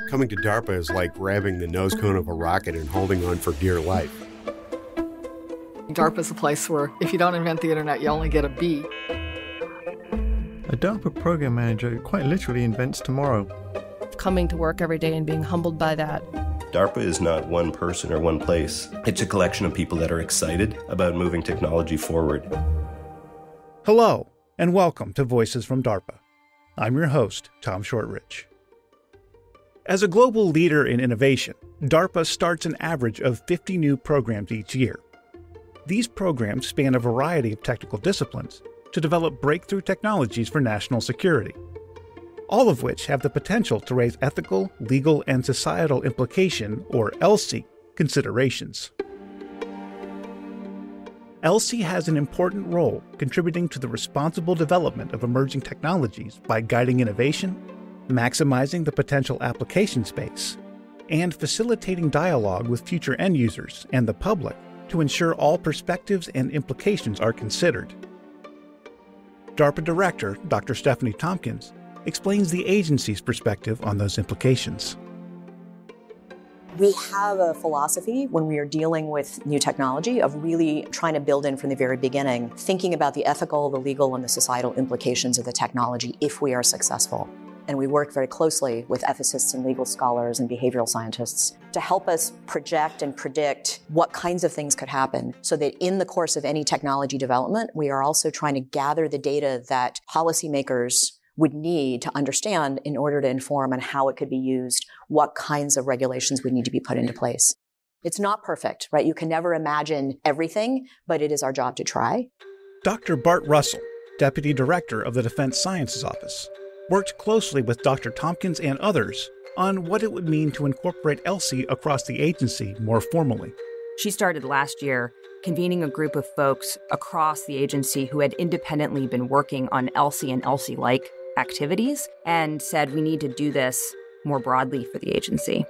Coming to DARPA is like grabbing the nose cone of a rocket and holding on for dear life. DARPA is a place where if you don't invent the internet, you only get a B. A DARPA program manager quite literally invents tomorrow. Coming to work every day and being humbled by that. DARPA is not one person or one place. It's a collection of people that are excited about moving technology forward. Hello, and welcome to Voices from DARPA. I'm your host, Tom Shortridge. As a global leader in innovation, DARPA starts an average of 50 new programs each year. These programs span a variety of technical disciplines to develop breakthrough technologies for national security, all of which have the potential to raise ethical, legal, and societal implication, or ELSI, considerations. ELSI has an important role contributing to the responsible development of emerging technologies by guiding innovation, maximizing the potential application space, and facilitating dialogue with future end users and the public to ensure all perspectives and implications are considered. DARPA Director Dr. Stephanie Tompkins explains the agency's perspective on those implications. We have a philosophy when we are dealing with new technology of really trying to build in from the very beginning, thinking about the ethical, the legal, and the societal implications of the technology if we are successful. And we work very closely with ethicists and legal scholars and behavioral scientists to help us project and predict what kinds of things could happen so that in the course of any technology development, we are also trying to gather the data that policymakers would need to understand in order to inform on how it could be used, what kinds of regulations would need to be put into place. It's not perfect, right? You can never imagine everything, but it is our job to try. Dr. Bart Russell, Deputy Director of the Defense Sciences Office, worked closely with Dr. Tompkins and others on what it would mean to incorporate ELSI across the agency more formally. She started last year convening a group of folks across the agency who had independently been working on ELSI and ELSI-like activities and said we need to do this more broadly for the agency.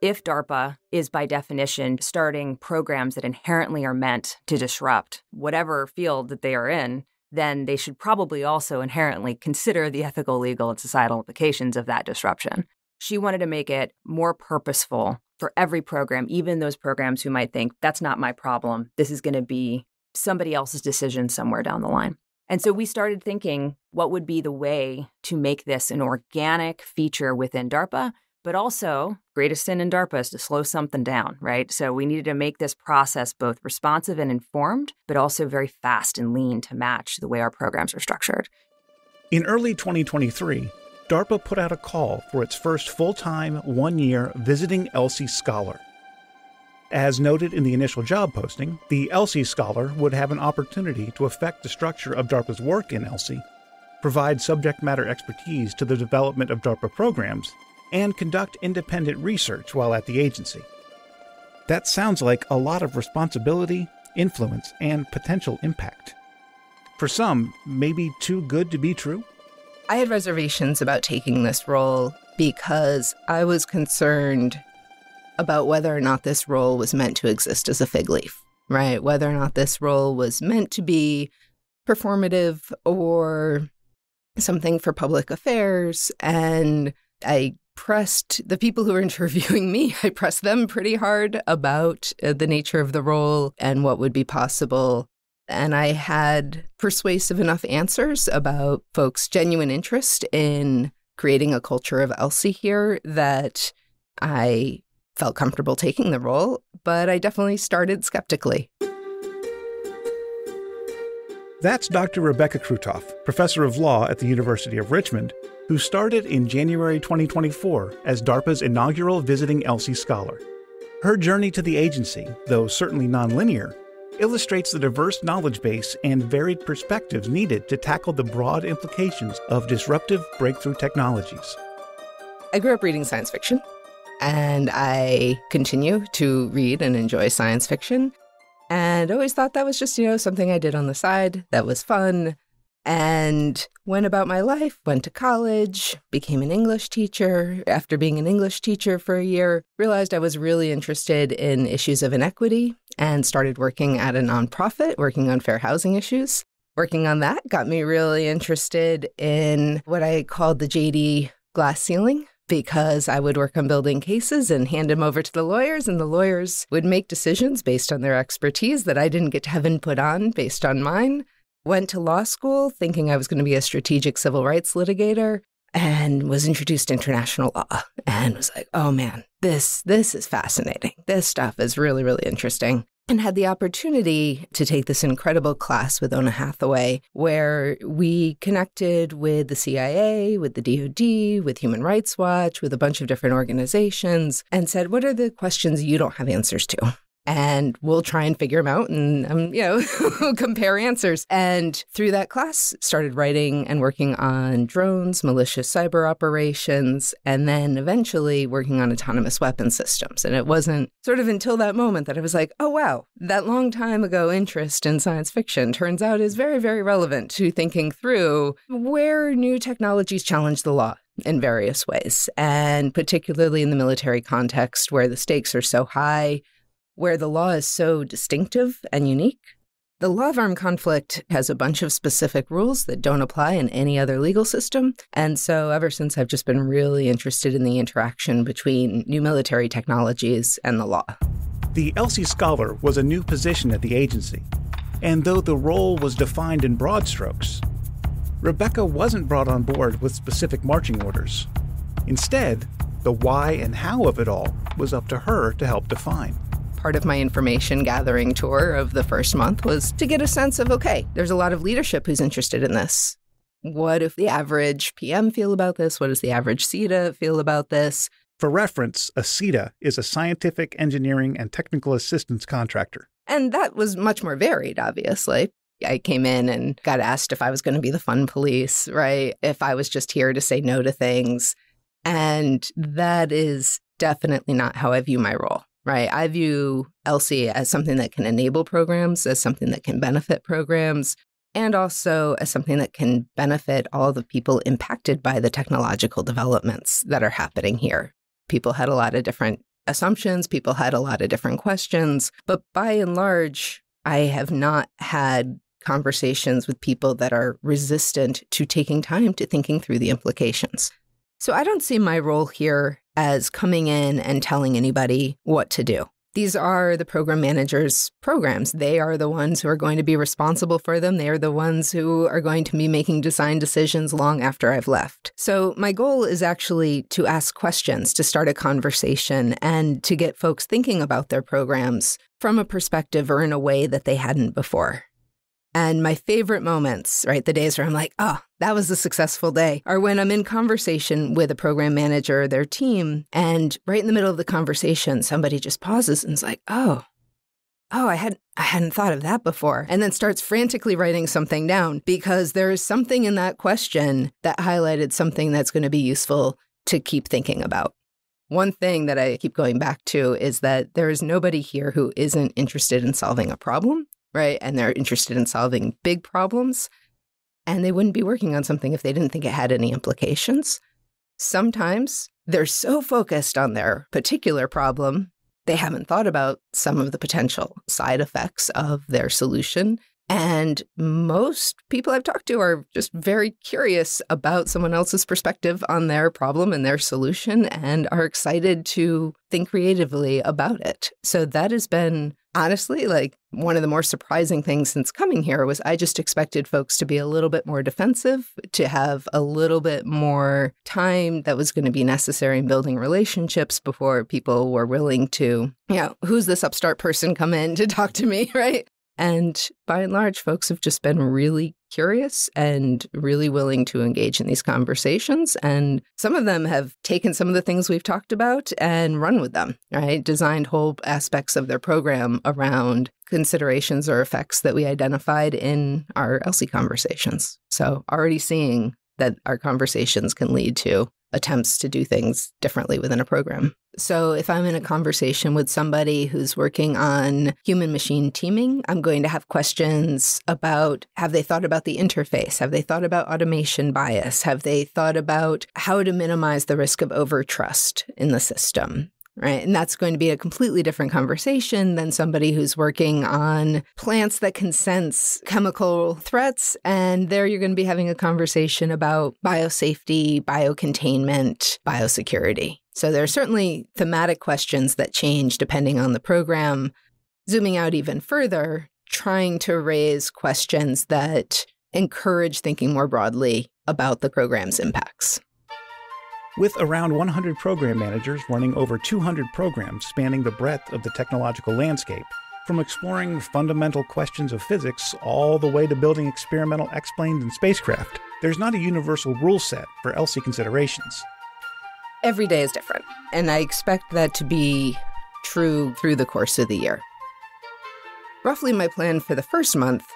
If DARPA is by definition starting programs that inherently are meant to disrupt whatever field that they are in, then they should probably also inherently consider the ethical, legal, and societal implications of that disruption. She wanted to make it more purposeful for every program, even those programs who might think, that's not my problem. This is going to be somebody else's decision somewhere down the line. And so we started thinking, what would be the way to make this an organic feature within DARPA, but also, greatest sin in DARPA is to slow something down, right? So we needed to make this process both responsive and informed, but also very fast and lean to match the way our programs are structured. In early 2023, DARPA put out a call for its first full-time, one-year visiting ELSI scholar. As noted in the initial job posting, the ELSI scholar would have an opportunity to affect the structure of DARPA's work in ELSI, provide subject matter expertise to the development of DARPA programs, and conduct independent research while at the agency. That sounds like a lot of responsibility, influence, and potential impact. For some, maybe too good to be true? I had reservations about taking this role because I was concerned about whether or not this role was meant to exist as a fig leaf, right? Whether or not this role was meant to be performative or something for public affairs. And I pressed the people who were interviewing me, I pressed them pretty hard about the nature of the role and what would be possible. And I had persuasive enough answers about folks' genuine interest in creating a culture of ELSI here that I felt comfortable taking the role, but I definitely started skeptically. That's Dr. Rebecca Krutoff, professor of law at the University of Richmond, who started in January 2024 as DARPA's inaugural visiting ELSI scholar. Her journey to the agency, though certainly nonlinear, illustrates the diverse knowledge base and varied perspectives needed to tackle the broad implications of disruptive breakthrough technologies. I grew up reading science fiction, and I continue to read and enjoy science fiction, and always thought that was just, something I did on the side that was fun, and went about my life, went to college, became an English teacher. After being an English teacher for a year, realized I was really interested in issues of inequity and started working at a nonprofit, working on fair housing issues. Working on that got me really interested in what I called the JD glass ceiling, because I would work on building cases and hand them over to the lawyers, and the lawyers would make decisions based on their expertise that I didn't get to have input on based on mine. Went to law school thinking I was going to be a strategic civil rights litigator, and was introduced to international law and was like, oh man, this is fascinating. This stuff is really, really interesting. And had the opportunity to take this incredible class with Ona Hathaway, where we connected with the CIA, with the DoD, with Human Rights Watch, with a bunch of different organizations, and said, what are the questions you don't have answers to? And we'll try and figure them out and, compare answers. And through that class, started writing and working on drones, malicious cyber operations, and then eventually working on autonomous weapon systems. And it wasn't sort of until that moment that I was like, oh, wow, that long time ago interest in science fiction turns out is very, very relevant to thinking through where new technologies challenge the law in various ways, and particularly in the military context where the stakes are so high, where the law is so distinctive and unique. The law of armed conflict has a bunch of specific rules that don't apply in any other legal system. And so ever since, I've just been really interested in the interaction between new military technologies and the law. The ELSI Scholar was a new position at the agency. And though the role was defined in broad strokes, Rebecca wasn't brought on board with specific marching orders. Instead, the why and how of it all was up to her to help define. Part of my information gathering tour of the first month was to get a sense of, okay, there's a lot of leadership who's interested in this. What does the average PM feel about this? What does the average CETA feel about this? For reference, a CETA is a scientific, engineering, and technical assistance contractor. And that was much more varied, obviously. I came in and got asked if I was going to be the fun police, right? If I was just here to say no to things. And that is definitely not how I view my role. Right. I view ELSI as something that can enable programs, as something that can benefit programs, and also as something that can benefit all the people impacted by the technological developments that are happening here. People had a lot of different assumptions. People had a lot of different questions. But by and large, I have not had conversations with people that are resistant to taking time to thinking through the implications. So I don't see my role here as coming in and telling anybody what to do. These are the program managers' programs. They are the ones who are going to be responsible for them. They are the ones who are going to be making design decisions long after I've left. So my goal is actually to ask questions, to start a conversation, and to get folks thinking about their programs from a perspective or in a way that they hadn't before. And my favorite moments, right, the days where I'm like, oh, that was a successful day, are when I'm in conversation with a program manager or their team, and right in the middle of the conversation, somebody just pauses and is like, oh, I hadn't thought of that before, and then starts frantically writing something down because there is something in that question that highlighted something that's going to be useful to keep thinking about. One thing that I keep going back to is that there is nobody here who isn't interested in solving a problem. Right? And they're interested in solving big problems, and they wouldn't be working on something if they didn't think it had any implications. Sometimes they're so focused on their particular problem, they haven't thought about some of the potential side effects of their solution. And most people I've talked to are just very curious about someone else's perspective on their problem and their solution and are excited to think creatively about it. So that has been, honestly, like one of the more surprising things since coming here was I just expected folks to be a little bit more defensive, to have a little bit more time that was going to be necessary in building relationships before people were willing to, who's this upstart person come in to talk to me, right? And by and large, folks have just been really curious and really willing to engage in these conversations. And some of them have taken some of the things we've talked about and run with them, right? Designed whole aspects of their program around considerations or effects that we identified in our ELSI conversations. So already seeing that our conversations can lead to attempts to do things differently within a program. So if I'm in a conversation with somebody who's working on human-machine teaming, I'm going to have questions about, have they thought about the interface? Have they thought about automation bias? Have they thought about how to minimize the risk of overtrust in the system? right? And that's going to be a completely different conversation than somebody who's working on plants that can sense chemical threats. And there you're going to be having a conversation about biosafety, biocontainment, biosecurity. So there are certainly thematic questions that change depending on the program. Zooming out even further, trying to raise questions that encourage thinking more broadly about the program's impacts. With around 100 program managers running over 200 programs spanning the breadth of the technological landscape, from exploring fundamental questions of physics all the way to building experimental X-planes and spacecraft, there's not a universal rule set for ELSI considerations. Every day is different, and I expect that to be true through the course of the year. Roughly my plan for the first month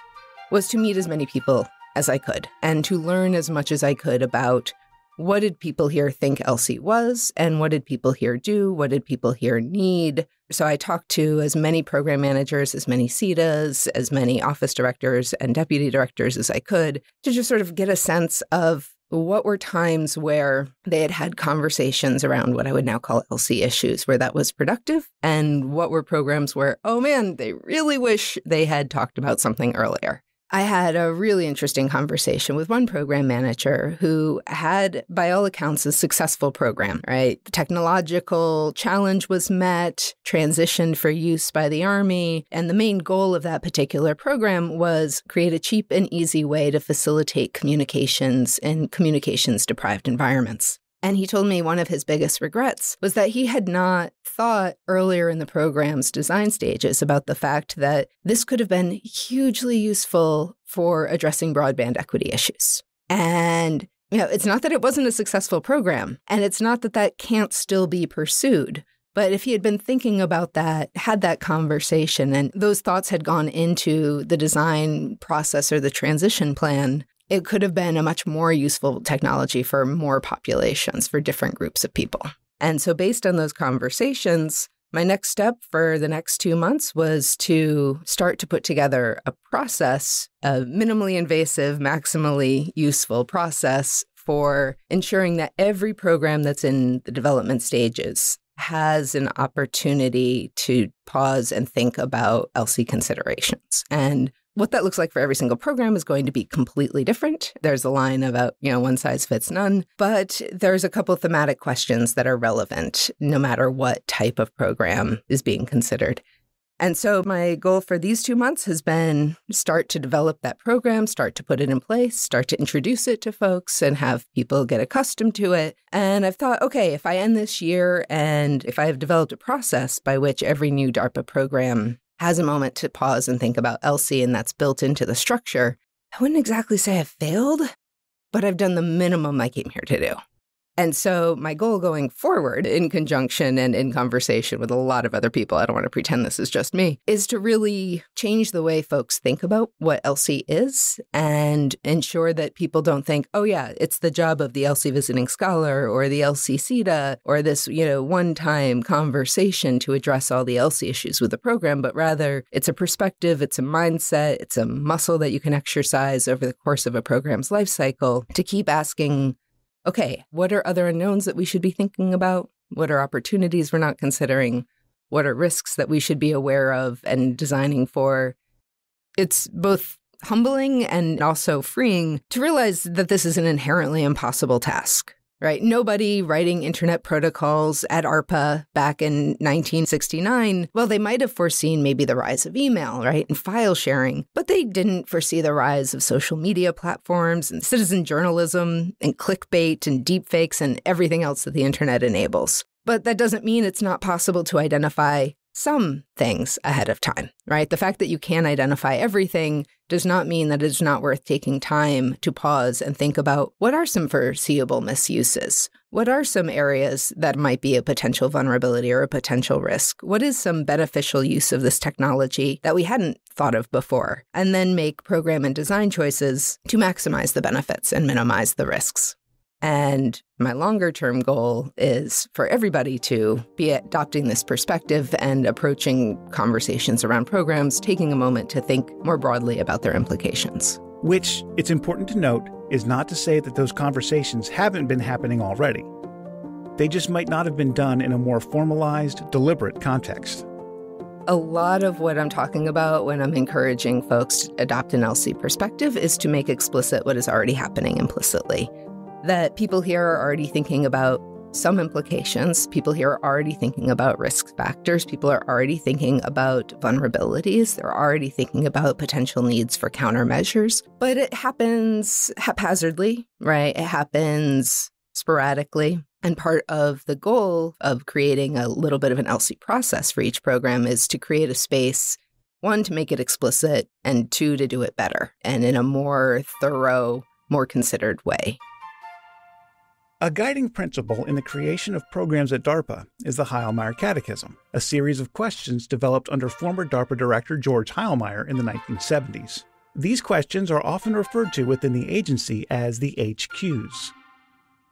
was to meet as many people as I could and to learn as much as I could about what did people here think ELSI was and what did people here do, what did people here need. So I talked to as many program managers, as many CETAs, as many office directors and deputy directors as I could to just sort of get a sense of what were times where they had had conversations around what I would now call ELSI issues, where that was productive, and what were programs where, oh man, they really wish they had talked about something earlier. I had a really interesting conversation with one program manager who had, by all accounts, a successful program, right? The technological challenge was met, transitioned for use by the Army, and the main goal of that particular program was create a cheap and easy way to facilitate communications in communications-deprived environments. And he told me one of his biggest regrets was that he had not thought earlier in the program's design stages about the fact that this could have been hugely useful for addressing broadband equity issues. And, it's not that it wasn't a successful program, and it's not that that can't still be pursued. But if he had been thinking about that, had that conversation, and those thoughts had gone into the design process or the transition plan, it could have been a much more useful technology for more populations, for different groups of people. And so based on those conversations, my next step for the next 2 months was to start to put together a process, a minimally invasive, maximally useful process for ensuring that every program that's in the development stages has an opportunity to pause and think about ELSI considerations. And what that looks like for every single program is going to be completely different. There's a line about, one size fits none, but there's a couple thematic questions that are relevant no matter what type of program is being considered. And so my goal for these 2 months has been start to develop that program, start to put it in place, start to introduce it to folks and have people get accustomed to it. And I've thought, okay, if I end this year and if I have developed a process by which every new DARPA program has a moment to pause and think about ELSI, and that's built into the structure, I wouldn't exactly say I've failed, but I've done the minimum I came here to do. And so my goal going forward, in conjunction and in conversation with a lot of other people, I don't want to pretend this is just me, is to really change the way folks think about what ELSI is and ensure that people don't think, oh yeah, it's the job of the ELSI visiting scholar or the ELSI CETA or this, one-time conversation to address all the ELSI issues with the program, but rather it's a perspective, it's a mindset, it's a muscle that you can exercise over the course of a program's life cycle to keep asking, okay, what are other unknowns that we should be thinking about? What are opportunities we're not considering? What are risks that we should be aware of and designing for? It's both humbling and also freeing to realize that this is an inherently impossible task, right? Nobody writing internet protocols at DARPA back in 1969, well, they might have foreseen maybe the rise of email, right, and file sharing, but they didn't foresee the rise of social media platforms and citizen journalism and clickbait and deepfakes and everything else that the internet enables. But that doesn't mean it's not possible to identify some things ahead of time, right? The fact that you can't identify everything does not mean that it's not worth taking time to pause and think about what are some foreseeable misuses? What are some areas that might be a potential vulnerability or a potential risk? What is some beneficial use of this technology that we hadn't thought of before? And then make program and design choices to maximize the benefits and minimize the risks. And my longer-term goal is for everybody to be adopting this perspective and approaching conversations around programs, taking a moment to think more broadly about their implications. Which, it's important to note, is not to say that those conversations haven't been happening already. They just might not have been done in a more formalized, deliberate context. A lot of what I'm talking about when I'm encouraging folks to adopt an ELSI perspective is to make explicit what is already happening implicitly. That people here are already thinking about some implications. People here are already thinking about risk factors. People are already thinking about vulnerabilities. They're already thinking about potential needs for countermeasures. But it happens haphazardly, right? It happens sporadically. And part of the goal of creating a little bit of an ELSI process for each program is to create a space, one, to make it explicit, and two, to do it better and in a more thorough, more considered way. A guiding principle in the creation of programs at DARPA is the Heilmeyer Catechism, a series of questions developed under former DARPA Director George Heilmeyer in the 1970s. These questions are often referred to within the agency as the HQs.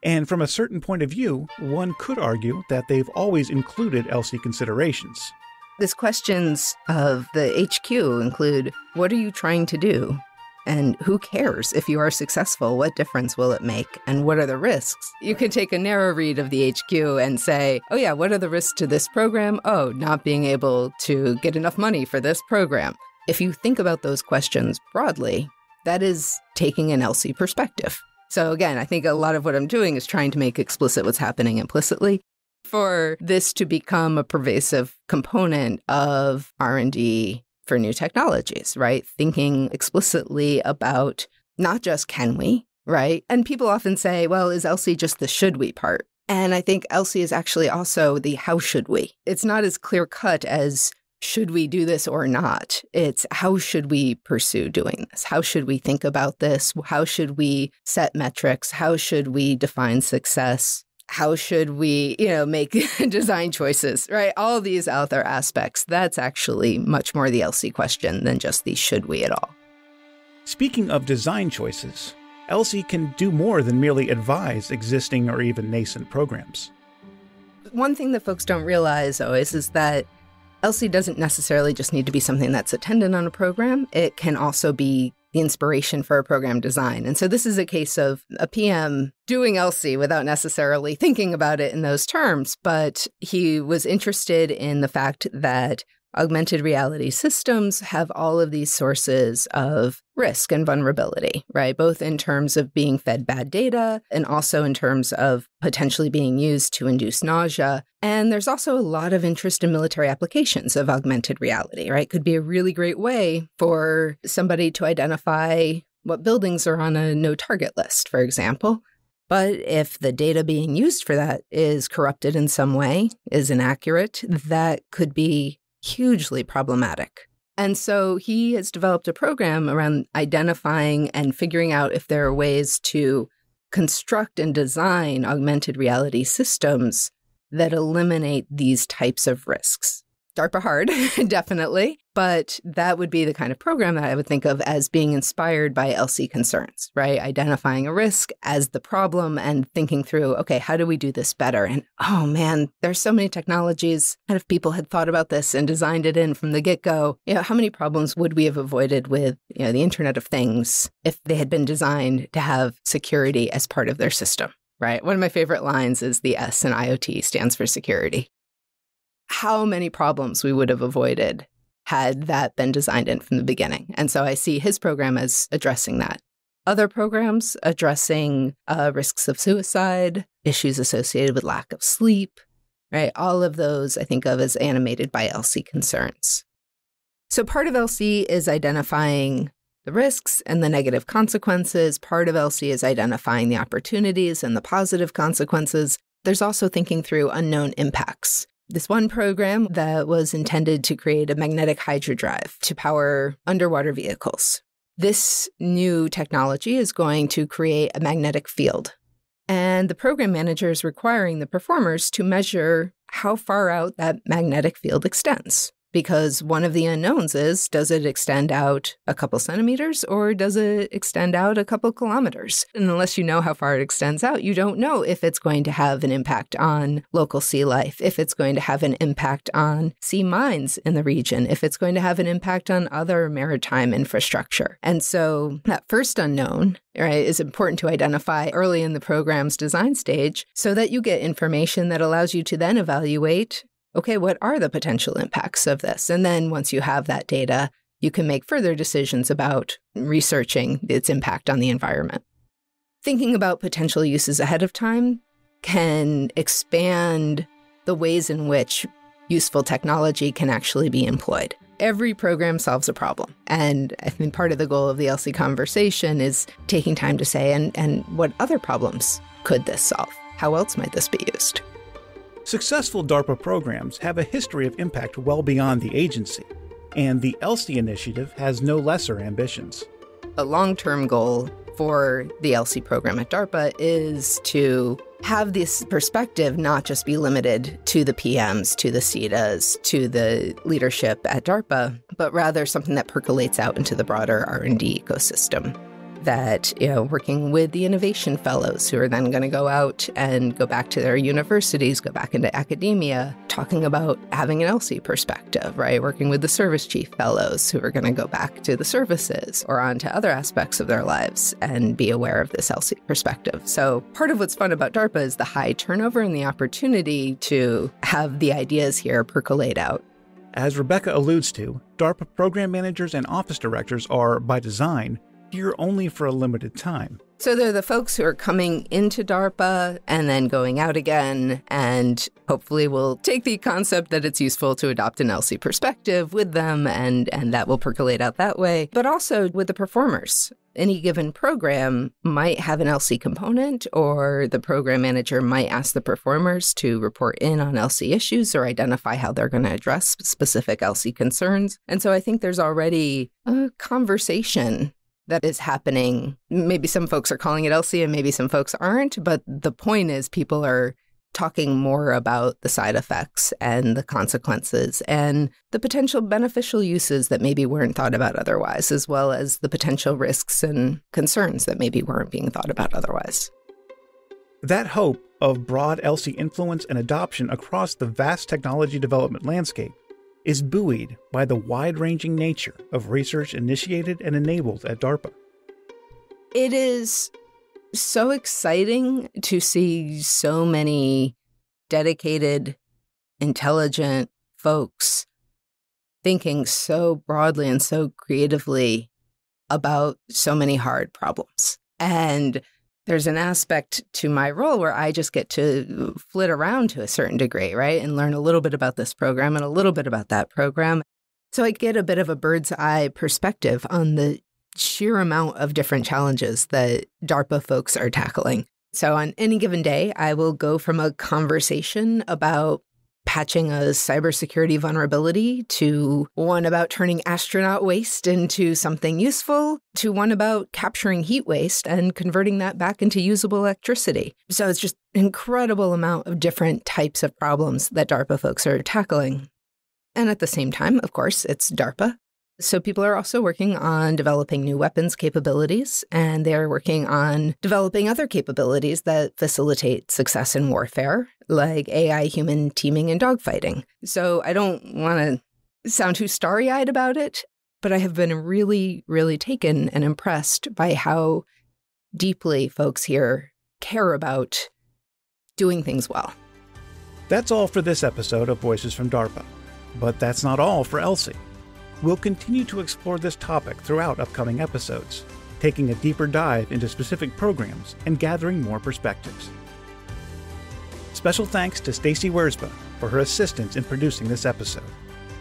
And from a certain point of view, one could argue that they've always included ELSI considerations. These questions of the HQ include, what are you trying to do? And who cares if you are successful? What difference will it make? And what are the risks? You can take a narrow read of the HQ and say, oh yeah, what are the risks to this program? Oh, not being able to get enough money for this program. If you think about those questions broadly, that is taking an ELSI perspective. So again, I think a lot of what I'm doing is trying to make explicit what's happening implicitly for this to become a pervasive component of R&D for new technologies, right? Thinking explicitly about not just can we, right? And people often say, well, is ELSI just the should we part? And I think ELSI is actually also the how should we. It's not as clear cut as should we do this or not? It's how should we pursue doing this? How should we think about this? How should we set metrics? How should we define success? How should we, make design choices, right? All of these other aspects, that's actually much more the ELSI question than just the should we at all. Speaking of design choices, ELSI can do more than merely advise existing or even nascent programs. One thing that folks don't realize always is that ELSI doesn't necessarily just need to be something that's attendant on a program. It can also be the inspiration for a program design. And so this is a case of a PM doing ELSI without necessarily thinking about it in those terms, but he was interested in the fact that augmented reality systems have all of these sources of risk and vulnerability, right? Both in terms of being fed bad data and also in terms of potentially being used to induce nausea. And there's also a lot of interest in military applications of augmented reality, right? Could be a really great way for somebody to identify what buildings are on a no-target list, for example. But if the data being used for that is corrupted in some way, is inaccurate, that could be hugely problematic. And so he has developed a program around identifying and figuring out if there are ways to construct and design augmented reality systems that eliminate these types of risks. DARPA hard, definitely, but that would be the kind of program that I would think of as being inspired by ELSI concerns, right? Identifying a risk as the problem and thinking through, okay, how do we do this better? And oh man, there's so many technologies. And if people had thought about this and designed it in from the get-go, how many problems would we have avoided with, the Internet of Things if they had been designed to have security as part of their system, right? One of my favorite lines is the S in IoT stands for security. How many problems we would have avoided had that been designed in from the beginning. And so I see his program as addressing that. Other programs addressing risks of suicide, issues associated with lack of sleep, right? All of those I think of as animated by ELSI concerns. So part of ELSI is identifying the risks and the negative consequences. Part of ELSI is identifying the opportunities and the positive consequences. There's also thinking through unknown impacts. This one program that was intended to create a magnetic hydrodrive to power underwater vehicles. This new technology is going to create a magnetic field. And the program manager is requiring the performers to measure how far out that magnetic field extends. Because one of the unknowns is, does it extend out a couple centimeters or does it extend out a couple kilometers? And unless you know how far it extends out, you don't know if it's going to have an impact on local sea life, if it's going to have an impact on sea mines in the region, if it's going to have an impact on other maritime infrastructure. And so that first unknown, right, is important to identify early in the program's design stage so that you get information that allows you to then evaluate, okay, what are the potential impacts of this? And then once you have that data, you can make further decisions about researching its impact on the environment. Thinking about potential uses ahead of time can expand the ways in which useful technology can actually be employed. Every program solves a problem. And I think part of the goal of the ELSI conversation is taking time to say, and what other problems could this solve? How else might this be used? Successful DARPA programs have a history of impact well beyond the agency, and the ELSI initiative has no lesser ambitions. A long-term goal for the ELSI program at DARPA is to have this perspective not just be limited to the PMs, to the CETAs, to the leadership at DARPA, but rather something that percolates out into the broader R&D ecosystem. That, working with the innovation fellows who are then going to go out and go back to their universities, go back into academia, talking about having an ELSI perspective, right? Working with the service chief fellows who are going to go back to the services or onto other aspects of their lives and be aware of this ELSI perspective. So part of what's fun about DARPA is the high turnover and the opportunity to have the ideas here percolate out. As Rebecca alludes to, DARPA program managers and office directors are, by design, here only for a limited time. So they're the folks who are coming into DARPA and then going out again, and hopefully will take the concept that it's useful to adopt an ELSI perspective with them, and that will percolate out that way. But also with the performers. Any given program might have an ELSI component, or the program manager might ask the performers to report in on ELSI issues or identify how they're going to address specific ELSI concerns. And so I think there's already a conversation that is happening. Maybe some folks are calling it ELSI and maybe some folks aren't, but the point is people are talking more about the side effects and the consequences and the potential beneficial uses that maybe weren't thought about otherwise, as well as the potential risks and concerns that maybe weren't being thought about otherwise. That hope of broad ELSI influence and adoption across the vast technology development landscape is buoyed by the wide-ranging nature of research initiated and enabled at DARPA. It is so exciting to see so many dedicated, intelligent folks thinking so broadly and so creatively about so many hard problems. And there's an aspect to my role where I just get to flit around to a certain degree, right? And learn a little bit about this program and a little bit about that program. So I get a bit of a bird's eye perspective on the sheer amount of different challenges that DARPA folks are tackling. So on any given day, I will go from a conversation about patching a cybersecurity vulnerability to one about turning astronaut waste into something useful, to one about capturing heat waste and converting that back into usable electricity. So it's just an incredible amount of different types of problems that DARPA folks are tackling. And at the same time, of course, it's DARPA. So people are also working on developing new weapons capabilities, and they're working on developing other capabilities that facilitate success in warfare, like AI-human teaming and dogfighting. So I don't want to sound too starry-eyed about it, but I have been really, really taken and impressed by how deeply folks here care about doing things well. That's all for this episode of Voices from DARPA. But that's not all for ELSI. We'll continue to explore this topic throughout upcoming episodes, taking a deeper dive into specific programs and gathering more perspectives. Special thanks to Stacey Wiersbe for her assistance in producing this episode.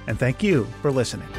And thank you for listening.